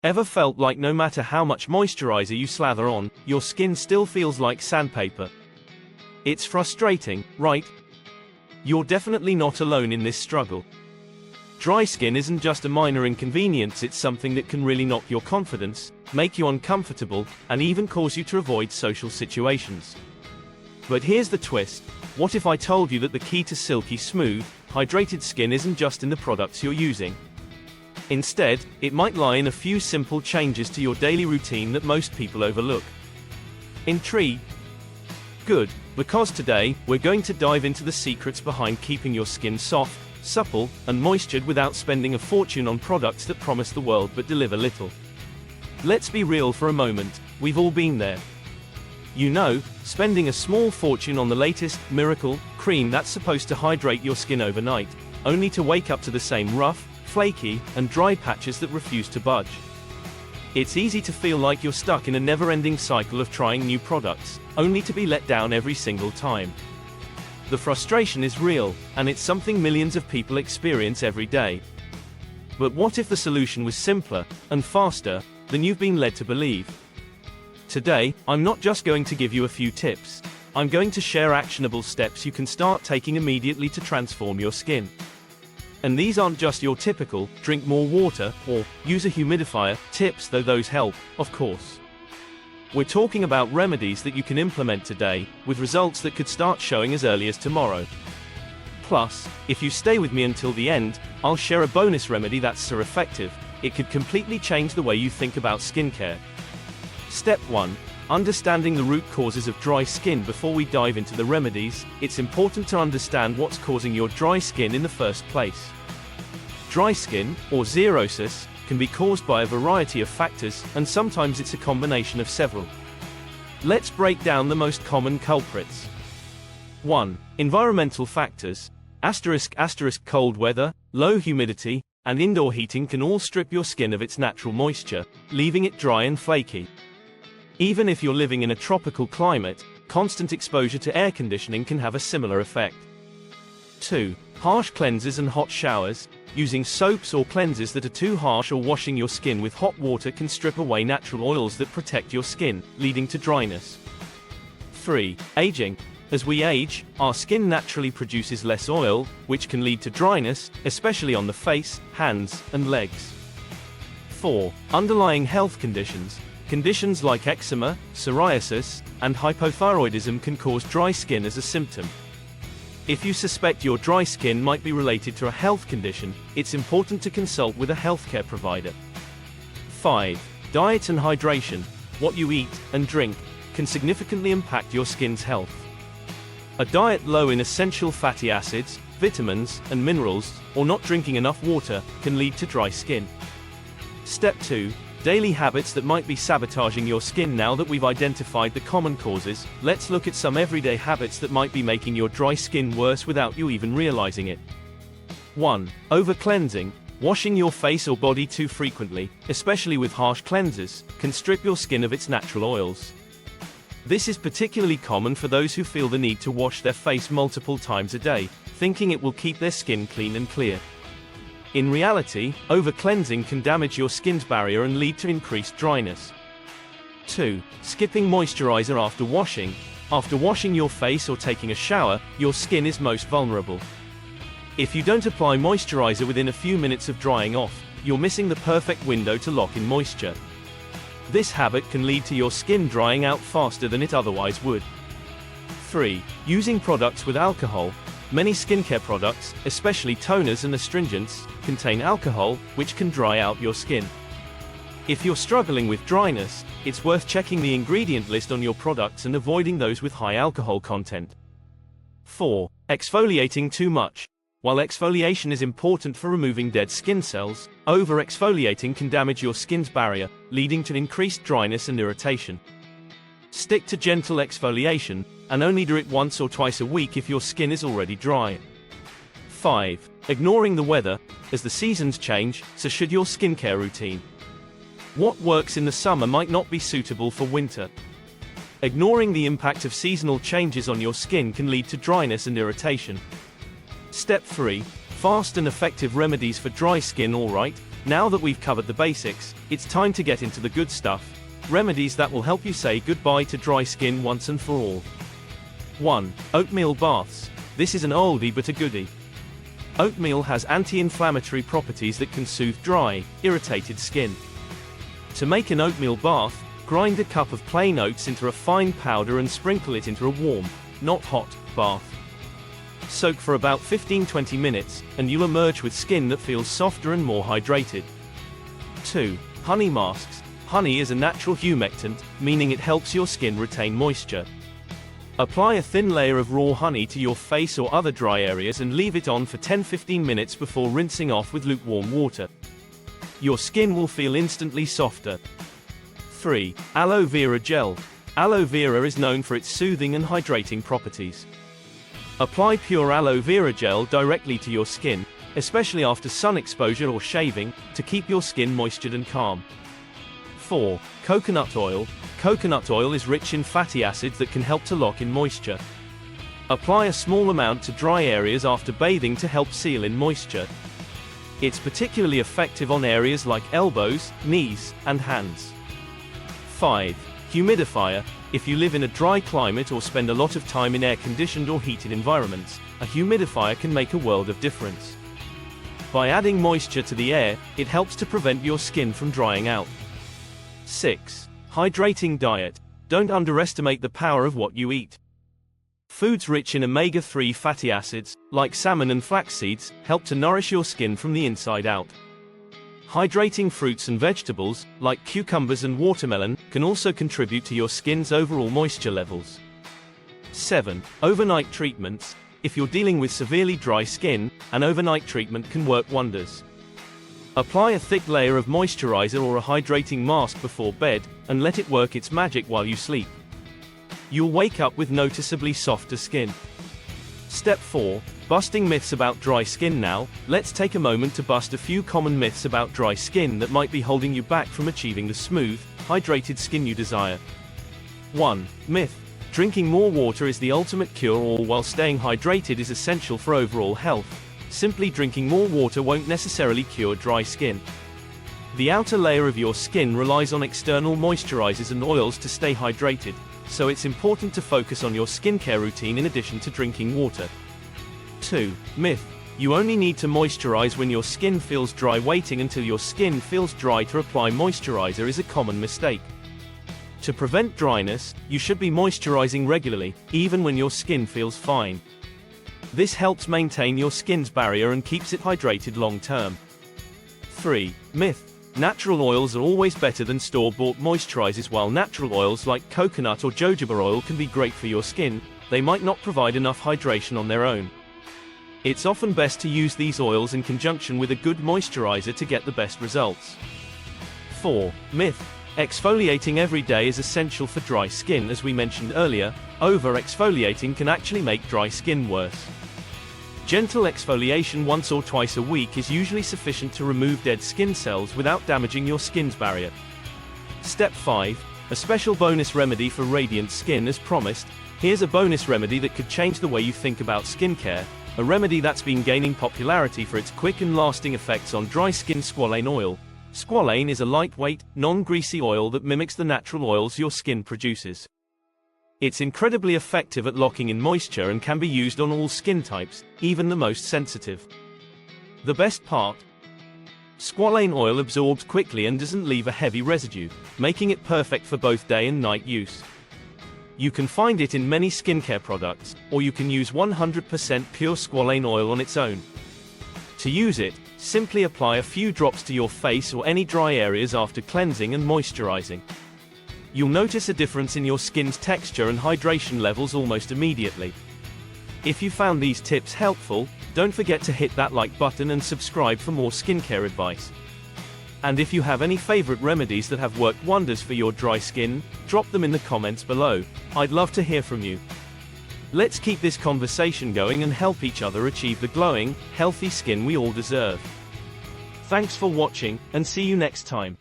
Ever felt like no matter how much moisturizer you slather on, your skin still feels like sandpaper? It's frustrating, right? You're definitely not alone in this struggle. Dry skin isn't just a minor inconvenience, it's something that can really knock your confidence, make you uncomfortable, and even cause you to avoid social situations. But here's the twist: what if I told you that the key to silky smooth, hydrated skin isn't just in the products you're using? Instead, it might lie in a few simple changes to your daily routine that most people overlook. Intrigued? Good, because today, we're going to dive into the secrets behind keeping your skin soft, supple, and moistured without spending a fortune on products that promise the world but deliver little. Let's be real for a moment, we've all been there. You know, spending a small fortune on the latest miracle cream that's supposed to hydrate your skin overnight, only to wake up to the same rough, flaky, and dry patches that refuse to budge. It's easy to feel like you're stuck in a never-ending cycle of trying new products, only to be let down every single time. The frustration is real, and it's something millions of people experience every day. But what if the solution was simpler and faster than you've been led to believe? Today, I'm not just going to give you a few tips. I'm going to share actionable steps you can start taking immediately to transform your skin. And these aren't just your typical drink more water or use a humidifier tips, though those help, of course. We're talking about remedies that you can implement today, with results that could start showing as early as tomorrow. Plus, if you stay with me until the end, I'll share a bonus remedy that's so effective, it could completely change the way you think about skincare. Step 1. Understanding the root causes of dry skin. Before we dive into the remedies, it's important to understand what's causing your dry skin in the first place. Dry skin, or xerosis, can be caused by a variety of factors, and sometimes it's a combination of several. Let's break down the most common culprits. 1. Environmental factors. Cold weather, low humidity, and indoor heating can all strip your skin of its natural moisture, leaving it dry and flaky. Even if you're living in a tropical climate, constant exposure to air conditioning can have a similar effect. 2. Harsh cleansers and hot showers. Using soaps or cleansers that are too harsh or washing your skin with hot water can strip away natural oils that protect your skin, leading to dryness. 3. Aging. As we age, our skin naturally produces less oil, which can lead to dryness, especially on the face, hands, and legs. 4. Underlying health conditions. Conditions like eczema, psoriasis, and hypothyroidism can cause dry skin as a symptom. If you suspect your dry skin might be related to a health condition, it's important to consult with a healthcare provider. 5. Diet and hydration. What you eat and drink can significantly impact your skin's health. A diet low in essential fatty acids, vitamins, and minerals, or not drinking enough water, can lead to dry skin. Step 2. Daily habits that might be sabotaging your skin. Now that we've identified the common causes, let's look at some everyday habits that might be making your dry skin worse without you even realizing it. 1. Over-cleansing. Washing your face or body too frequently, especially with harsh cleansers, can strip your skin of its natural oils. This is particularly common for those who feel the need to wash their face multiple times a day, thinking it will keep their skin clean and clear. In reality, over-cleansing can damage your skin's barrier and lead to increased dryness. 2. Skipping moisturizer after washing. After washing your face or taking a shower, your skin is most vulnerable. If you don't apply moisturizer within a few minutes of drying off, you're missing the perfect window to lock in moisture. This habit can lead to your skin drying out faster than it otherwise would. 3. Using products with alcohol. Many skincare products, especially toners and astringents, contain alcohol, which can dry out your skin. If you're struggling with dryness, it's worth checking the ingredient list on your products and avoiding those with high alcohol content. 4. Exfoliating too much. While exfoliation is important for removing dead skin cells, over-exfoliating can damage your skin's barrier, leading to increased dryness and irritation. Stick to gentle exfoliation, and only do it once or twice a week if your skin is already dry. 5. Ignoring the weather. As the seasons change, so should your skincare routine. What works in the summer might not be suitable for winter. Ignoring the impact of seasonal changes on your skin can lead to dryness and irritation. Step 3. Fast and effective remedies for dry skin. Alright, Now that we've covered the basics, it's time to get into the good stuff. Remedies that will help you say goodbye to dry skin once and for all. 1. Oatmeal baths. This is an oldie but a goodie. Oatmeal has anti-inflammatory properties that can soothe dry, irritated skin. To make an oatmeal bath, grind a cup of plain oats into a fine powder and sprinkle it into a warm, not hot, bath. Soak for about 15-20 minutes, and you'll emerge with skin that feels softer and more hydrated. 2. Honey masks. Honey is a natural humectant, meaning it helps your skin retain moisture. Apply a thin layer of raw honey to your face or other dry areas and leave it on for 10-15 minutes before rinsing off with lukewarm water. Your skin will feel instantly softer. 3. Aloe vera gel. Aloe vera is known for its soothing and hydrating properties. Apply pure aloe vera gel directly to your skin, especially after sun exposure or shaving, to keep your skin moistured and calm. 4. Coconut oil. Coconut oil is rich in fatty acids that can help to lock in moisture. Apply a small amount to dry areas after bathing to help seal in moisture. It's particularly effective on areas like elbows, knees, and hands. 5. Humidifier. If you live in a dry climate or spend a lot of time in air-conditioned or heated environments, a humidifier can make a world of difference. By adding moisture to the air, it helps to prevent your skin from drying out. 6. Hydrating diet. Don't underestimate the power of what you eat. Foods rich in omega-3 fatty acids, like salmon and flax seeds, help to nourish your skin from the inside out. Hydrating fruits and vegetables, like cucumbers and watermelon, can also contribute to your skin's overall moisture levels. 7. Overnight treatments. If you're dealing with severely dry skin, an overnight treatment can work wonders. Apply a thick layer of moisturizer or a hydrating mask before bed, and let it work its magic while you sleep. You'll wake up with noticeably softer skin. Step 4. Busting myths about dry skin. Now, let's take a moment to bust a few common myths about dry skin that might be holding you back from achieving the smooth, hydrated skin you desire. 1. Myth. Drinking more water is the ultimate cure-all while staying hydrated is essential for overall health. Simply drinking more water won't necessarily cure dry skin. The outer layer of your skin relies on external moisturizers and oils to stay hydrated, so it's important to focus on your skincare routine in addition to drinking water. 2. Myth. You only need to moisturize when your skin feels dry. Waiting until your skin feels dry to apply moisturizer is a common mistake. To prevent dryness, you should be moisturizing regularly, even when your skin feels fine. This helps maintain your skin's barrier and keeps it hydrated long term. 3. Myth. Natural oils are always better than store-bought moisturizers. While natural oils like coconut or jojoba oil can be great for your skin, they might not provide enough hydration on their own. It's often best to use these oils in conjunction with a good moisturizer to get the best results. 4. Myth. Exfoliating every day is essential for dry skin. As we mentioned earlier, over-exfoliating can actually make dry skin worse. Gentle exfoliation once or twice a week is usually sufficient to remove dead skin cells without damaging your skin's barrier. Step 5. A special bonus remedy for radiant skin. As promised, here's a bonus remedy that could change the way you think about skincare. A remedy that's been gaining popularity for its quick and lasting effects on dry skin. Squalane oil. Squalane is a lightweight, non-greasy oil that mimics the natural oils your skin produces. It's incredibly effective at locking in moisture and can be used on all skin types, even the most sensitive. The best part? Squalane oil absorbs quickly and doesn't leave a heavy residue, making it perfect for both day and night use. You can find it in many skincare products, or you can use 100% pure squalane oil on its own. To use it, simply apply a few drops to your face or any dry areas after cleansing and moisturizing. You'll notice a difference in your skin's texture and hydration levels almost immediately. If you found these tips helpful, don't forget to hit that like button and subscribe for more skincare advice. And if you have any favorite remedies that have worked wonders for your dry skin, drop them in the comments below. I'd love to hear from you. Let's keep this conversation going and help each other achieve the glowing, healthy skin we all deserve. Thanks for watching, and see you next time.